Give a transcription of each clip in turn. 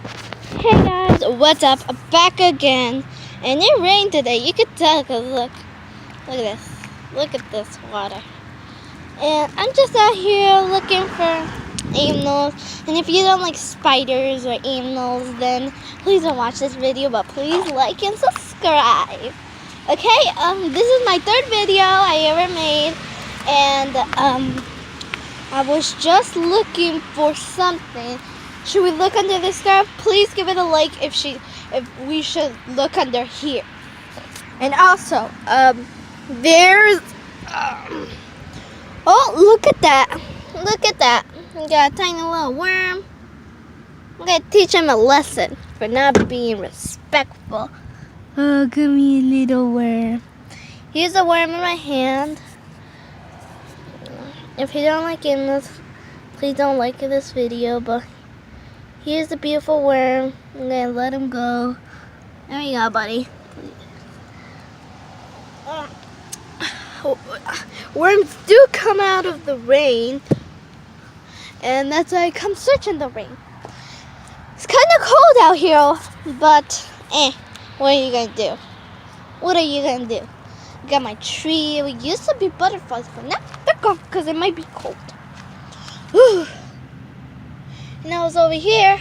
Hey guys, what's up? Back again. And it rained today. You could tell because look at this. Look at this water. And I'm just out here looking for animals. And if you don't like spiders or animals, then please don't watch this video. But please like and subscribe. Okay, this is my third video I ever made. And I was just looking for something. Should we look under this scarf? Please give it a like if we should look under here. And also, there's oh, look at that. Look at that. We got a tiny little worm. I'm gonna teach him a lesson for not being respectful. Oh, give me a little worm. Here's a worm in my hand. If you don't like animals, please don't like this video, but here's the beautiful worm. I'm gonna let him go. There you go, buddy. Worms do come out of the rain, and that's why I come searching the rain. It's kind of cold out here, but what are you gonna do? What are you gonna do? I got my tree. We used to be butterflies, but now they're gone because it might be cold. Whew. And I was over here.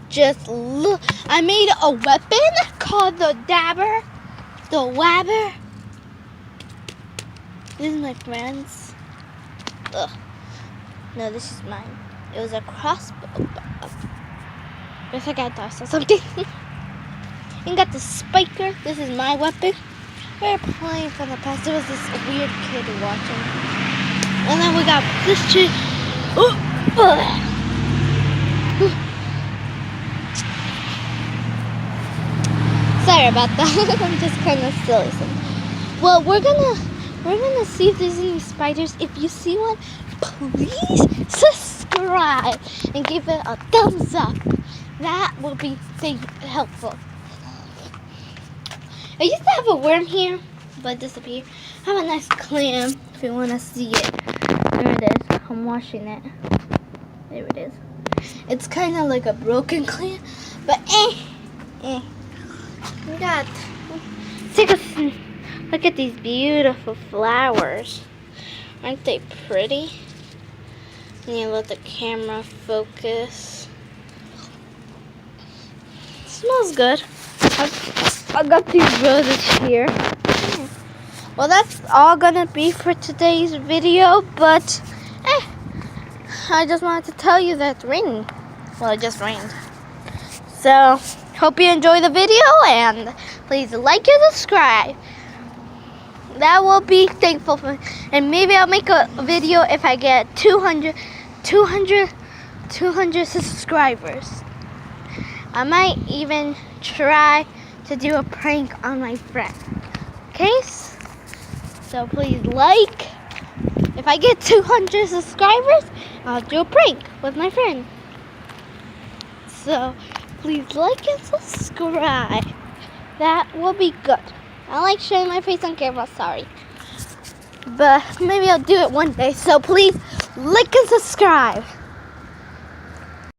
Just look. I made a weapon called the dabber, the wabber. This is my friend's. Ugh. No, this is mine. It was a crossbow. I forgot I saw something. And got the spiker. This is my weapon. We were playing from the past. There was this weird kid watching. And then we got this tree. Sorry about that. I'm just kind of silly. Well, we're gonna see if there's any spiders. If you see one, please subscribe and give it a thumbs up. That will be helpful. I used to have a worm here, but it disappeared. I have a nice clam if you want to see it. There it is. I'm washing it. There it is. It's kind of like a broken clam, but we got. Take a look at these beautiful flowers. Aren't they pretty? And you let the camera focus. It smells good. I got these roses here. Well, that's all gonna be for today's video, but I just wanted to tell you that it's raining. Well, it just rained. So, hope you enjoy the video, and please like and subscribe. That will be thankful for me. And maybe I'll make a video if I get 200 subscribers. I might even try to do a prank on my friend. Okay? So please like. If I get 200 subscribers, I'll do a prank with my friend. So please like and subscribe. That will be good. I like showing my face on camera, sorry. But maybe I'll do it one day. So please like and subscribe.